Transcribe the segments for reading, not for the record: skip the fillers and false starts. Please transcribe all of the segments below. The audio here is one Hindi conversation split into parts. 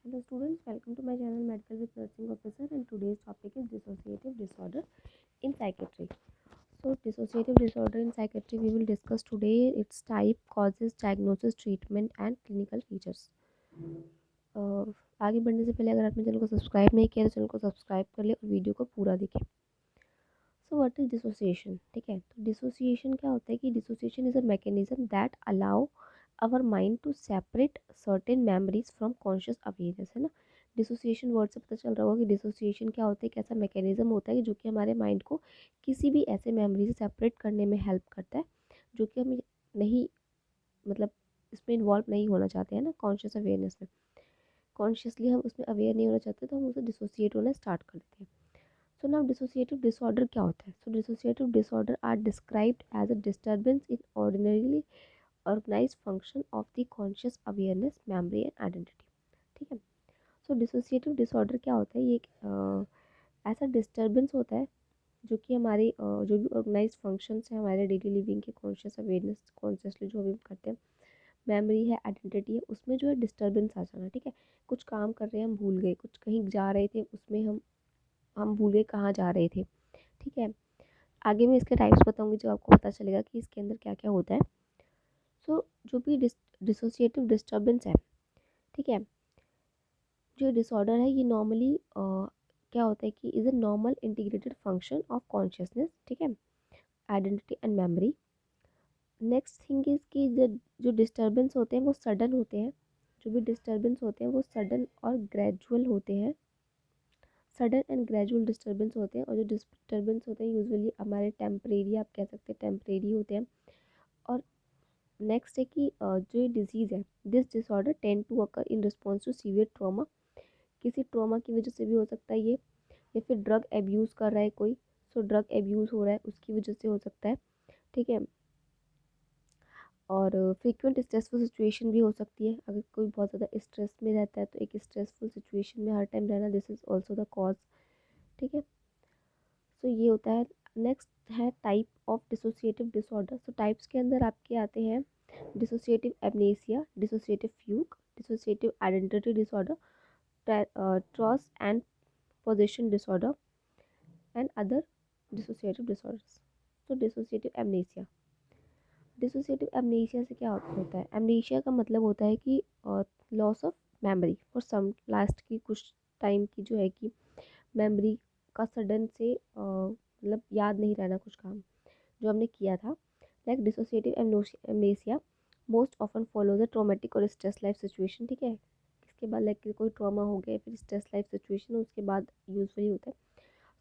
Hello students, welcome to my channel Medical with Nursing Officer, and today's topic is dissociative disorder in psychiatry. So dissociative disorder in psychiatry we will discuss today, its type, causes, diagnosis, treatment and clinical features. आगे बढ़ने से पहले अगर आपने चैनल को सब्सक्राइब नहीं किया तो चैनल को सब्सक्राइब कर ले और वीडियो को पूरा देखें। सो व्हाट इज डिसोसिएशन, ठीक है। तो डिसोसिएशन क्या होता है कि dissociation is a mechanism that allow our mind to separate certain memories from conscious awareness, है ना। डिसोसिएशन वर्ड से पता चल रहा होगा कि डिसोसिएशन क्या होता है, एक ऐसा मैकेनिज्म होता है जो कि हमारे माइंड को किसी भी ऐसे मेमोरी से सेपरेट करने में हेल्प करता है जो कि हम नहीं, मतलब इसमें इन्वॉल्व नहीं होना चाहते हैं ना, कॉन्शियस अवेयरनेस में। कॉन्शियसली हम उसमें अवेयर नहीं होना चाहते तो हम उसे डिसोसिएट होना स्टार्ट कर देते हैं। So now dissociative disorder क्या होता है? So dissociative disorder are described as a disturbance in ordinarily organized function of the conscious awareness, memory and identity. ठीक है। So dissociative disorder क्या होता है? ये ऐसा डिस्टर्बेंस होता है जो कि हमारे जो भी ऑर्गेनाइज फंक्शंस हैं हमारे डेली लिविंग के, कॉन्शियस अवेयरनेस, कॉन्शियसली जो भी करते हैं, मेमोरी है, आइडेंटिटी है, उसमें जो है डिस्टर्बेंस आ जाना, ठीक है। कुछ काम कर रहे हैं हम भूल गए, कुछ कहीं जा रहे थे उसमें हम भूल गए कहाँ जा रहे थे, ठीक है। आगे मैं इसके टाइप्स बताऊंगी जो आपको पता चलेगा कि इसके अंदर क्या क्या होता है। सो जो भी डिसोसिएटिव डिस्टर्बेंस है, ठीक है, जो डिसऑर्डर है ये नॉर्मली क्या होता है कि is a normal integrated function of consciousness, ठीक है, identity and memory. Next thing is कि जो डिस्टर्बेंस होते हैं वो सडन होते हैं, जो भी डिस्टर्बेंस होते हैं वो सडन और ग्रेजुअल होते हैं, सडन एंड ग्रेजुअल डिस्टर्बेंस होते हैं। और जो डिस्टर्बेंस होते हैं यूजुअली हमारे टेम्परेरी, आप कह सकते हैं टेम्परेरी होते हैं। और नेक्स्ट है कि जो ये डिजीज़ है, this disorder tend to occur in response to severe trauma, किसी ट्रॉमा की वजह से भी हो सकता है ये, या फिर ड्रग एब्यूज़ कर रहा है कोई, सो ड्रग एब्यूज़ हो रहा है उसकी वजह से हो सकता है, ठीक है। और फ्रीक्वेंट स्ट्रेसफुल सिचुएशन भी हो सकती है, अगर कोई बहुत ज़्यादा स्ट्रेस में रहता है तो एक स्ट्रेसफुल सिचुएशन में हर टाइम रहना, this is also the cause, ठीक है। सो ये होता है। नेक्स्ट है type of dissociative disorder. So types के अंदर आपके आते हैं dissociative amnesia, dissociative fugue, dissociative identity disorder, trance and position disorder and other dissociative disorders. तो डिसोसिएटिव एमनेसिया, डिसोसिएटिव एमनेसिया से क्या होता है? एमनेसिया का मतलब होता है कि loss of memory for some, last की कुछ टाइम की जो है कि मेमोरी का सडन से मतलब याद नहीं रहना कुछ काम जो हमने किया था। Like dissociative amnesia most often follow the traumatic और स्ट्रेस लाइफ सिचुएशन, ठीक है। इसके बाद लाइक कोई ट्रॉमा हो गया फिर स्ट्रेस लाइफ सिचुएशन, उसके बाद यूजुअली होता है।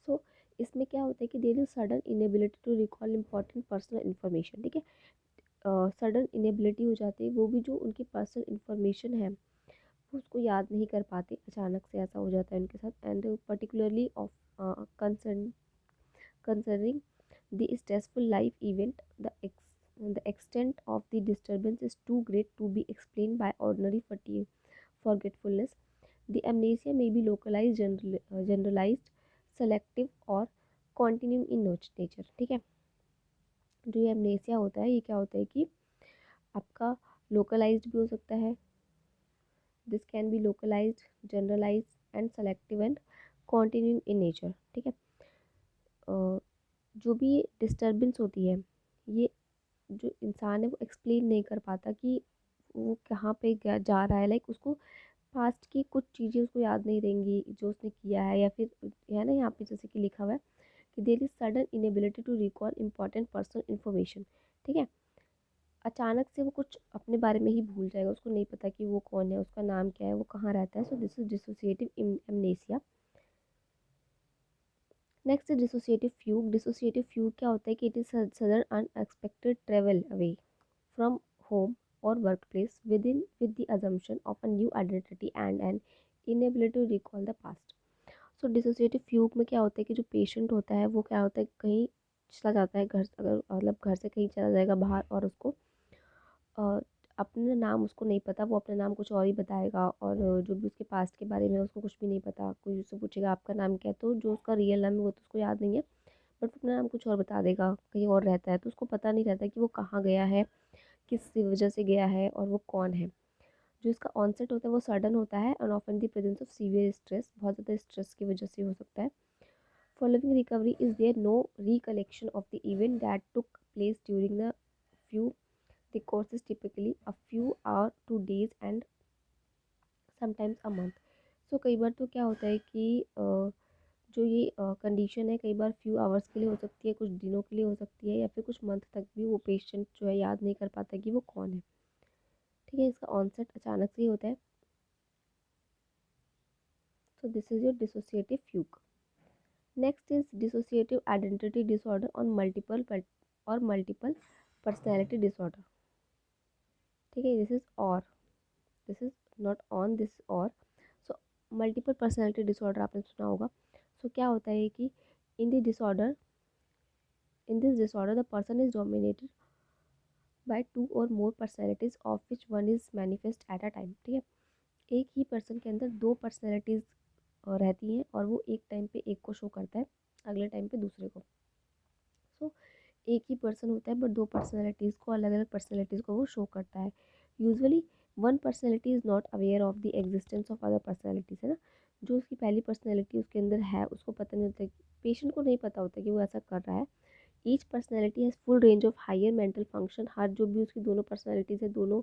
सो इसमें क्या होता है कि there is sudden inability to recall important personal information, ठीक है। सडन इनेबिलिटी हो जाती है, वो भी जो उनकी पर्सनल इन्फॉर्मेशन है वो उसको याद नहीं कर पाते, अचानक से ऐसा हो जाता है उनके साथ। And particularly of concern concerning the stressful life event, the extent of the disturbance is too great to be explained by ordinary fatigue, forgetfulness. The amnesia may be localized, generalized, selective और continuing in nature, ठीक है। जो ये amnesia होता है ये क्या होता है कि आपका localized भी हो सकता है, this can be localized, generalized and selective and continuing in nature, ठीक है। जो भी डिस्टर्बेंस होती है ये जो इंसान है वो एक्सप्लेन नहीं कर पाता कि वो कहाँ पे जा रहा है, लाइक उसको पास्ट की कुछ चीज़ें उसको याद नहीं रहेंगी जो उसने किया है, या फिर है ना यहाँ पे जैसे कि लिखा हुआ है कि there is sudden inability to recall important personal information, ठीक है। अचानक से वो कुछ अपने बारे में ही भूल जाएगा, उसको नहीं पता कि वो कौन है, उसका नाम क्या है, वो कहाँ रहता है। So this is dissociative amnesia. Next है डिसोसिएटिव फ्यूग। डिसोसिएटिव फ्यूग क्या होता है कि it is sudden unexpected travel away from home और work place with the assumption of a new identity and an inability to recall the past. So dissociative fugue में क्या होता है कि जो पेशेंट होता है वो क्या होता है कहीं चला जाता है, घर अगर मतलब घर से कहीं चला जाएगा बाहर और उसको अपना नाम उसको नहीं पता, वो अपना नाम कुछ और ही बताएगा, और जो भी उसके पास्ट के बारे में उसको कुछ भी नहीं पता। कोई उससे पूछेगा आपका नाम क्या है तो जो उसका रियल नाम है वो तो उसको याद नहीं है, बट वो अपना नाम कुछ और बता देगा, कहीं और रहता है तो उसको पता नहीं रहता कि वो कहाँ गया है, किस वजह से गया है और वो कौन है। जो इसका ऑनसेट होता है वो सडन होता है and often the presence of severe stress, बहुत ज़्यादा स्ट्रेस की वजह से हो सकता है। Following recovery is there no recollection of the event that took place during the few the course is typically a few hour to days and sometimes a month. So कई बार तो क्या होता है कि जो ये कंडीशन है कई बार फ्यू आवर्स के लिए हो सकती है, कुछ दिनों के लिए हो सकती है, या फिर कुछ मंथ तक भी वो पेशेंट जो है याद नहीं कर पाता कि वो कौन है। ठीक है, इसका ऑनसेट अचानक से ही होता है। So this is your dissociative fugue. Next is dissociative identity disorder on multiple personality disorder. ठीक है, this is not on, this or. So multiple personality disorder आपने सुना होगा। सो क्या होता है कि in the disorder in this disorder the person is dominated by two or more personalities of which one is manifest at a time. ठीक है, एक ही पर्सन के अंदर दो पर्सनैलिटीज रहती हैं और वो एक टाइम पे एक को शो करता है, अगले टाइम पे दूसरे को। सो एक ही पर्सन होता है बट दो पर्सनैलिटीज़ को, अलग अलग पर्सनैलिटीज़ को वो शो करता है। Usually one personality is not aware of the existence of other personalities, है ना। जो उसकी पहली पर्सनैलिटी उसके अंदर है उसको पता नहीं होता, पेशेंट को नहीं पता होता कि वो ऐसा कर रहा है। Each personality has full range of higher mental function. हर जो भी उसकी दोनों पर्सनैलिटीज़ है, दोनों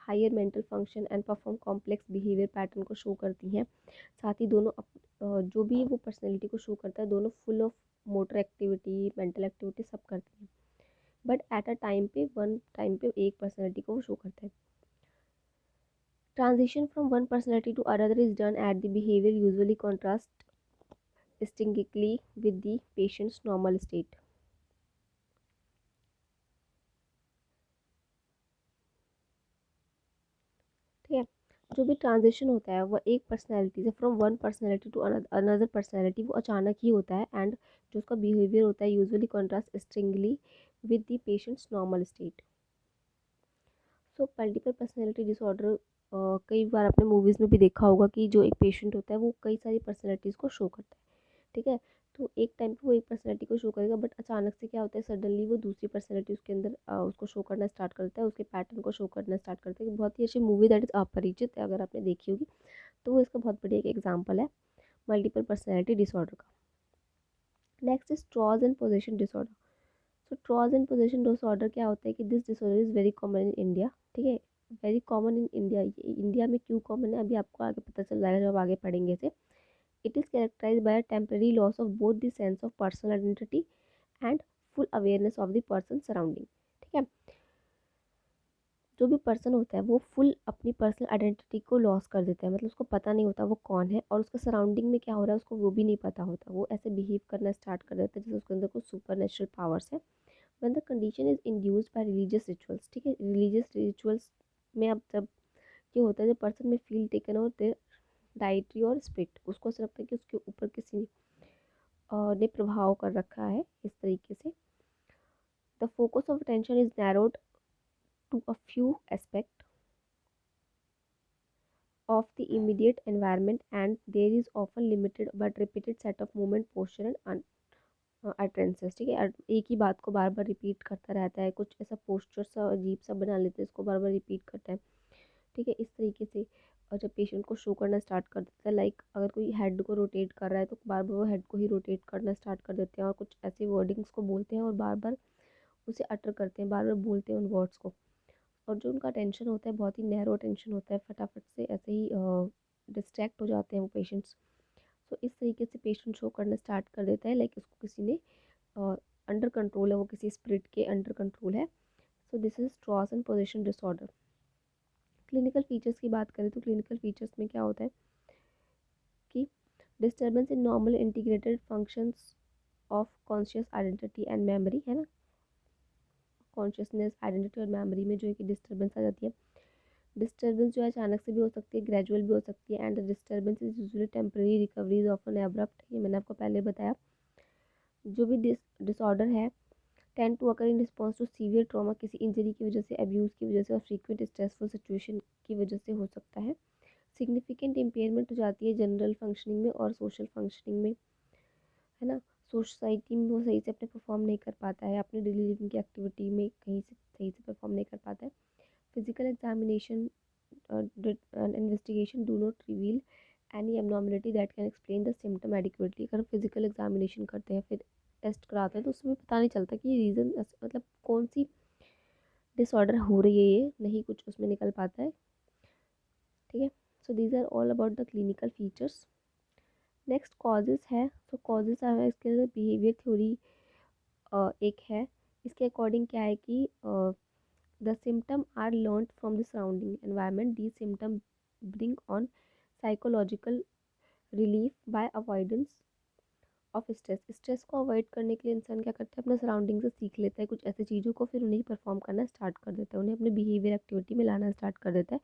higher mental function and perform complex behaviour pattern को शो करती हैं। साथ ही दोनों जो भी वो पर्सनैलिटी को शो करता है, दोनों full of motor activity, mental activity सब करती हैं। बट एट अ टाइम पे एक पर्सनैलिटी को वो शो करता है। Transition from one personality to another is done at the behaviour usually contrast distinctly with the patient's normal state. ठीक है, जो भी ट्रांजिशन होता है वो एक पर्सनैलिटी से from one personality to another personality वो अचानक ही होता है एंड जो उसका बिहेवियर होता है usually contrast strongly with the patient's normal state. So multiple personality disorder कई बार आपने मूवीज़ में भी देखा होगा कि जो एक पेशेंट होता है वो कई सारी पर्सनैलिटीज़ को शो करता है। ठीक है, तो एक टाइम पे वो एक पर्सनैलिटी को शो करेगा बट अचानक से क्या होता है, सडनली वो दूसरी पर्सनैलिटी उसके अंदर उसको शो करना स्टार्ट करता है, उसके पैटर्न को शो करना स्टार्ट करता है। बहुत ही अच्छी मूवी दैट इज़ अपरिचित है, अगर आपने देखी होगी तो वो इसका बहुत बढ़िया एक एग्जाम्पल है मल्टीपल पर्सनैलिटी डिसऑर्डर का। Next is trance and possession disorder. So trance and possession disorder क्या होता है कि this disorder is very common in India. ठीक है, very common in India. India में क्यों कॉमन है अभी आपको आगे पता चल जाएगा जब आगे पढ़ेंगे इसे। It is characterise by a temporary loss of both the sense of personal identity and full awareness of the person surrounding. ठीक है, जो भी पर्सन होता है वो फुल अपनी पर्सनल आइडेंटिटी को लॉस कर देता है, मतलब उसको पता नहीं होता वो कौन है और उसका सराउंडिंग में क्या हो रहा है उसको वो भी नहीं पता होता। वो ऐसे बिहेव करना स्टार्ट कर देता है जैसे उसके अंदर कुछ सुपर नेचुरल पावर्स है। When the condition is induced by religious rituals. ठीक है, रिलीजियस रिचुअल्स में अब जब ये होता है जब पर्सन में फील टेकन और देयर डाइटरी और स्पिरिट, उसको ऐसा लगता है कि उसके ऊपर किसी ने प्रभाव कर रखा है इस तरीके से। The focus of attention is narrowed to a few aspect of the immediate environment and there is often limited but repeated set of movement posture and utterances। ठीक है, एक ही बात को बार बार रिपीट करता रहता है, कुछ ऐसा पोस्चर सा अजीब सा बना लेते हैं, इसको बार बार रिपीट करता है। ठीक है, इस तरीके से। और जब पेशेंट को शो करना स्टार्ट कर देता है, लाइक अगर कोई हेड को रोटेट कर रहा है तो बार बार वो हेड को ही रोटेट करना स्टार्ट कर देते हैं और कुछ ऐसी वर्डिंग्स को बोलते हैं और बार बार उसे अटर करते हैं, बार बार बोलते हैं उन वर्ड्स को। और जो उनका टेंशन होता है बहुत ही नैरो टेंशन होता है, फटाफट से ऐसे ही डिस्ट्रैक्ट हो जाते हैं वो पेशेंट्स। सो इस तरीके से पेशेंट शो करना स्टार्ट कर देता है लाइक इसको किसी ने अंडर कंट्रोल है, वो किसी स्पिरिट के अंडर कंट्रोल है। So this is trance and position disorder. Clinical features की बात करें तो क्लिनिकल फीचर्स में क्या होता है कि disturbance in normal integrated functions of conscious identity and memory, है ना। कॉन्शियसनेस, आइडेंटिटी और मेमोरी में जो है कि डिस्टर्बेंस आ जाती है। डिस्टर्बेंस जो है अचानक से भी हो सकती है, ग्रेजुअल भी हो सकती है and disturbance is usually temporary, recovery is often abrupt. ये मैंने आपको पहले बताया। जो भी डिसऑर्डर है tend to occur in response to severe trauma, किसी इंजरी की वजह से, अब्यूज़ की वजह से और फ्रीक्वेंट स्ट्रेसफुल सिचुएशन की वजह से हो सकता है। सिग्निफिकेंट इम्पेयरमेंट हो जाती है जनरल फंक्शनिंग में और सोशल फंक्शनिंग में, है ना। सोसाइटी में वो सही से अपने परफॉर्म नहीं कर पाता है, अपनी डेली लिविंग की एक्टिविटी में कहीं से सही से परफॉर्म नहीं कर पाता है। Physical examination an investigation do not reveal any abnormality that can explain the symptom adequately। अगर फिजिकल एग्जामिनेशन करते हैं, फिर टेस्ट कराते हैं, तो उसमें पता नहीं चलता कि रीज़न मतलब कौन सी डिसऑर्डर हो रही है, ये नहीं कुछ उसमें निकल पाता है। ठीक है, so these are all about the clinical features. Next causes है, तो कॉजेज़ है इसके अंदर बिहेवियर थ्योरी एक है। इसके अकॉर्डिंग क्या है कि the symptom are learnt from the surrounding environment। These symptoms bring on psychological relief by avoidance of stress। Stress को अवॉइड करने के लिए इंसान क्या करता है, अपने सराउंडिंग से सीख लेता है कुछ ऐसी चीज़ों को, फिर उन्हें परफॉर्म करना स्टार्ट कर देता है, उन्हें अपने बिहेवियर एक्टिविटी में लाना स्टार्ट कर देता है।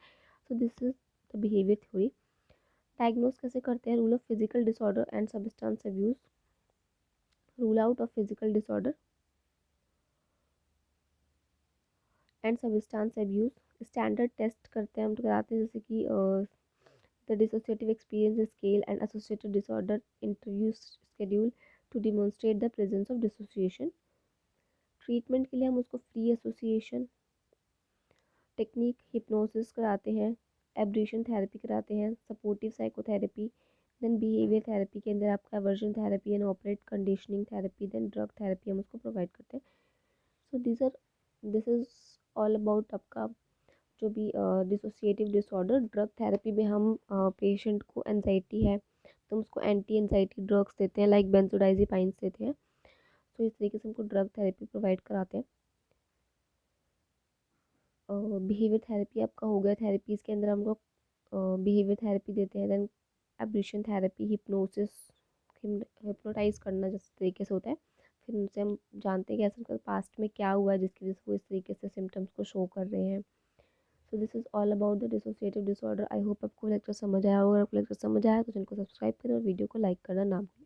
So this is the behaviour theory. Diagnose कैसे करते हैं, rule of physical disorder and substance abuse. Rule out of physical disorder and substance abuse. Standard test करते हैं हम, तो कराते हैं जैसे कि the dissociative experience scale and associated disorder interview schedule to demonstrate the presence of dissociation। Treatment के लिए हम उसको फ्री एसोसिएशन टेक्निक, हिप्नोसिस कराते हैं, एब्रेशन थेरेपी कराते हैं, supportive psychotherapy, then behaviour therapy के अंदर आपका aversion therapy and operant conditioning therapy, then drug therapy हम उसको प्रोवाइड करते हैं। So this is all about आपका जो भी डिसोसिएटिव डिसऑर्डर। ड्रग थेरेपी में हम पेशेंट को एनजाइटी है तो हम उसको एंटी एनजाइटी ड्रग्स देते हैं, लाइक बेंजोडाइजेपाइंस देते हैं। तो इस तरीके से हमको ड्रग थेरेपी प्रोवाइड कराते हैं। बिहेवियर थेरेपी आपका हो गया, थेरेपीज़ के अंदर हम लोग बिहेवियर थेरेपी देते हैं, then abreaction therapy, hypnosis, hypnotise करना जिस तरीके से होता है, फिर उनसे हम जानते हैं कि ऐसा पास्ट में क्या हुआ है जिसकी वजह से वो इस तरीके से सिम्टम्स को शो कर रहे हैं। So this is all about the dissociative disorder. I hope आपको लेक्चर समझ आया होगा। अगर आपको लेक्चर समझ आया तो चैनल को सब्सक्राइब करें और वीडियो को लाइक करना ना भूलें।